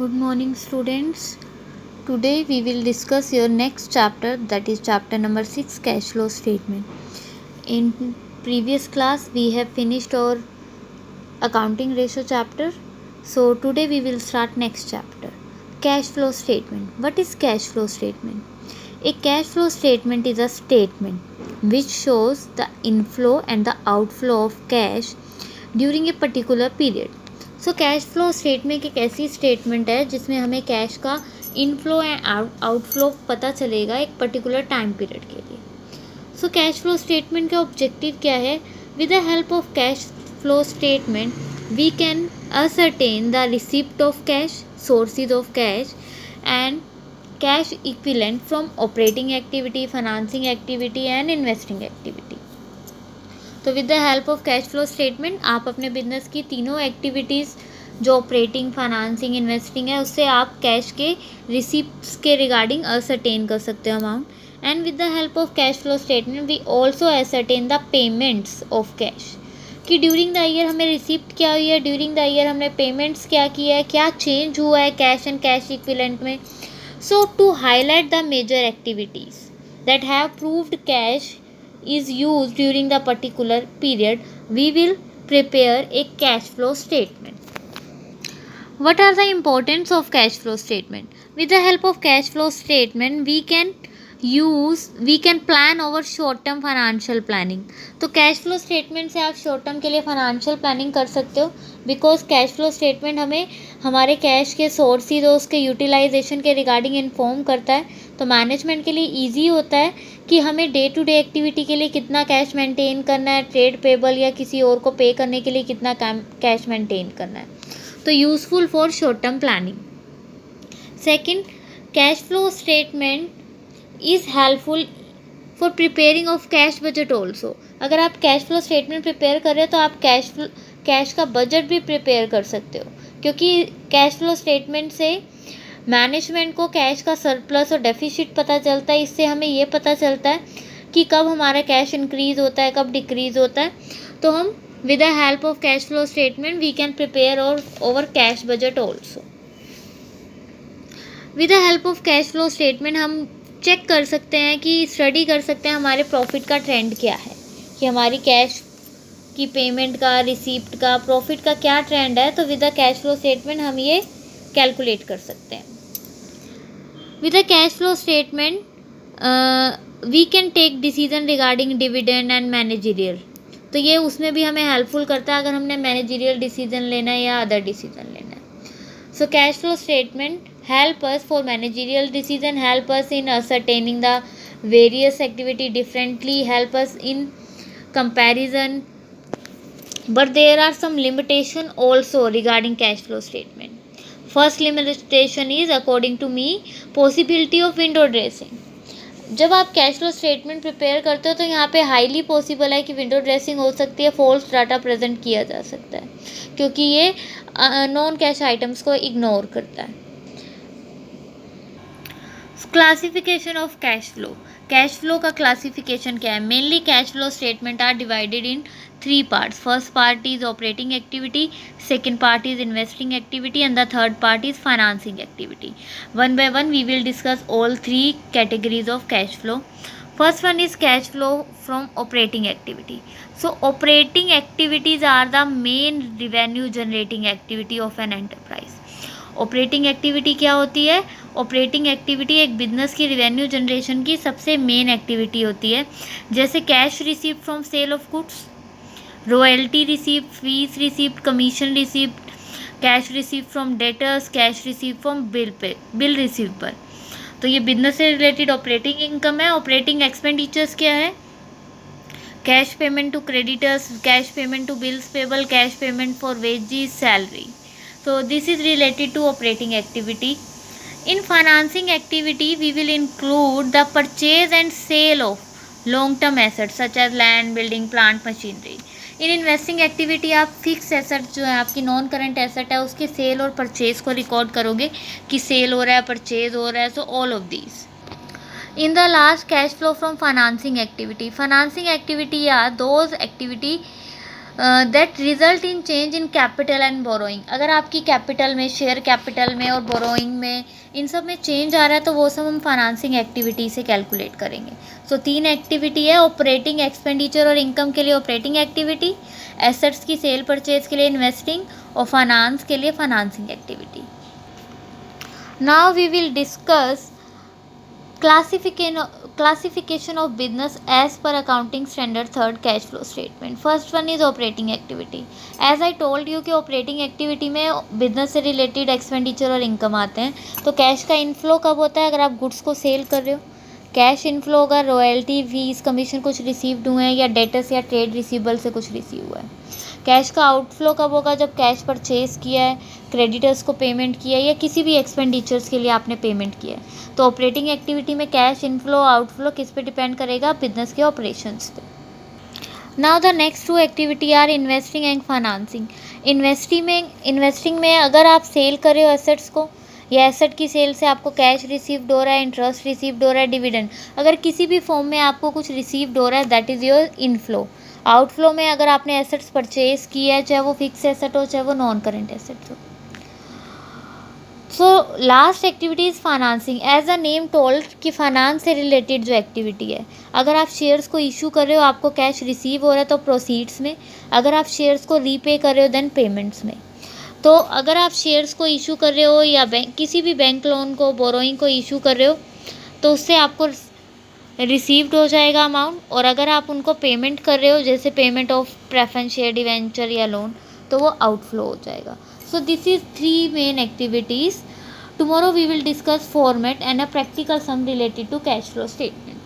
Good morning, students. Today we will discuss your next chapter, that is chapter number 6, cash flow statement. In previous class we have finished our accounting ratio chapter. So today we will start next chapter, cash flow statement. What is cash flow statement? A cash flow statement is a statement which shows the inflow and the outflow of cash during a particular period. So cash flow statement एक ऐसी statement है जिसमें हमें cash का inflow and outflow पता चलेगा एक particular time period के लिए. सो कैश फ्लो स्टेटमेंट का ऑब्जेक्टिव क्या है? With the help of cash flow statement we can ascertain the receipt of cash, sources of cash and cash equivalent from operating activity, financing activity and investing activity. तो with the help of cash flow statement आप अपने business की तीनों activities जो operating, financing, investing है उससे आप cash के रिसिप्ट्स के रिगार्डिंग असरटेन कर सकते हो amount. And with the help of cash flow statement we also ascertain the payments of cash कि ड्यूरिंग द ईयर हमें रिसिप्ट क्या हुई है, ड्यूरिंग द ईयर हमने पेमेंट्स क्या किया है, क्या चेंज हुआ है कैश एंड कैश इक्विवेलेंट में. So to highlight the major activities that have proved cash is used during the particular period, we will prepare a cash flow statement. What are the importance of cash flow statement? With the help of cash flow statement we can plan our short term financial planning. तो cash flow statement से आप short term के लिए financial planning कर सकते हो because cash flow statement हमें हमारे कैश के सोर्सेज और उसके यूटिलाइजेशन के रिगार्डिंग इन्फॉर्म करता है. तो मैनेजमेंट के लिए ईजी होता है कि हमें डे टू डे एक्टिविटी के लिए कितना कैश मेंटेन करना है, ट्रेड पेबल या किसी और को पे करने के लिए कितना कैश मेंटेन करना है. तो useful for short term planning. Second, cash flow statement is helpful for preparing of cash budget also. अगर आप कैश फ्लो स्टेटमेंट प्रिपेयर कर रहे हो तो आप कैश का बजट भी प्रिपेयर कर सकते हो क्योंकि कैश फ्लो स्टेटमेंट से मैनेजमेंट को कैश का सरप्लस और डेफिसिट पता चलता है. इससे हमें ये पता चलता है कि कब हमारा कैश इंक्रीज़ होता है, कब डिक्रीज़ होता है. तो हम with the help of cash flow statement we can prepare over cash budget also. With the help of cash flow statement हम चेक कर सकते हैं कि स्टडी कर सकते हैं हमारे प्रॉफिट का ट्रेंड क्या है, कि हमारी कैश की पेमेंट का, रिसीप्ट का, प्रॉफिट का क्या ट्रेंड है. तो with the cash flow statement हम ये कैलकुलेट कर सकते हैं. With the cash flow statement we can take decision regarding dividend and managerial. तो ये उसमें भी हमें हेल्पफुल करता है अगर हमने मैनेजरियल डिसीजन लेना है या अदर डिसीजन लेना है. सो cash flow statement help us for managerial decision, help us in ascertaining the various activity differently, help us in comparison, but there are some limitation also regarding cash flow statement. First limitation is according to me possibility of window dressing. जब आप cash flow statement prepare करते हो तो यहाँ पे highly possible है कि window dressing हो सकती है, फॉल्स डाटा प्रेजेंट किया जा सकता है क्योंकि ये नॉन कैश आइटम्स को इग्नोर करता है. Classification of cash flow. Cash flow का क्लासिफिकेशन क्या है? Mainly cash flow statement are divided in 3 parts. First part is operating activity, second part is investing activity and the third part is financing activity. One by one we will discuss all 3 categories of cash flow. First one is cash flow from operating activity. So operating activities are the main revenue generating activity of an enterprise. Operating activity क्या होती है? Operating activity एक business की revenue generation की सबसे main activity होती है. जैसे cash receipt from sale of goods, royalty receipt, fees receipt, commission receipt, cash receipt from debtors, cash receipt from bill receivable. तो ये बिजनेस से रिलेटेड ऑपरेटिंग इनकम है. ऑपरेटिंग एक्सपेंडिचर्स क्या है? Cash payment to creditors, cash payment to bills payable, cash payment for wages, salary. So this is related to operating activity. In financing activity, we will include the purchase and sale of long-term assets such as land, building, plant, machinery. In investing activity, आप fix asset जो है आपकी non current asset है उसके cell और purchase को record करोगे कि सेल हो रहा है, परचेज हो रहा है. So all of these. In the last, cash flow from financing activity. Financing activity are those activity that result in change in capital and borrowing. अगर आपकी कैपिटल में, शेयर कैपिटल में और बोरोइंग में, इन सब में चेंज आ रहा है तो वो सब हम फाइनेंसिंग एक्टिविटी से कैलकुलेट करेंगे। सो 3 एक्टिविटी है, ऑपरेटिंग एक्सपेंडिचर और इनकम के लिए ऑपरेटिंग एक्टिविटी, एसेट्स की सेल परचेज के लिए इन्वेस्टिंग, और फाइनेंस के लिए financing activity. Now we will discuss classification of business as per accounting standard third cash flow statement. First one is operating activity. As I told you कि operating activity में business से related expenditure और income आते हैं। तो cash का inflow कब होता है? अगर आप गुड्स को सेल कर रहे हो, कैश इनफ्लो होगा रॉयल्टी, फीस, कमीशन कुछ रिसीव्ड हुए हैं, या डेटर्स या ट्रेड रिसीवेबल से कुछ रिसीव हुआ है। कैश का आउटफ्लो कब होगा? जब कैश परचेज किया है, क्रेडिटर्स को पेमेंट किया है, या किसी भी एक्सपेंडिचर्स के लिए आपने पेमेंट किया है। तो ऑपरेटिंग एक्टिविटी में कैश इनफ्लो आउटफ्लो किस पे डिपेंड करेगा? बिजनेस के ऑपरेशंस पे। Now the next 2 activity are investing and financing. Investing में अगर आप सेल कर रहे हो एसेट्स को, या एसेट की सेल से आपको कैश रिसीव्ड हो रहा है, इंटरेस्ट रिसीव्ड हो रहा है, डिविडेंड, अगर किसी भी फॉर्म में आपको कुछ रिसीव्ड हो रहा है, that is your inflow. Outflow में अगर आपने एसेट्स परचेज किया है, चाहे वो फिक्स एसेट हो चाहे वो नॉन करेंट एसेट्स हो। So last activity is financing. As a name told कि फाइनेंस से रिलेटेड जो एक्टिविटी है, अगर आप शेयर्स को इशू कर रहे हो, आपको कैश रिसीव हो रहा है तो प्रोसीड्स में, अगर आप शेयर्स को रीपे कर रहे हो देन पेमेंट्स में। तो अगर आप शेयर्स को इशू कर रहे हो या किसी भी बैंक लोन को, बोरोइंग को इशू कर रहे हो, तो उससे आपको रिसीव्ड हो जाएगा अमाउंट, और अगर आप उनको पेमेंट कर रहे हो, जैसे payment of preference share debenture या लोन, तो वो आउटफ्लो हो जाएगा। So this is 3 main activities. Tomorrow we will discuss format and a practical sum related to cash flow statement.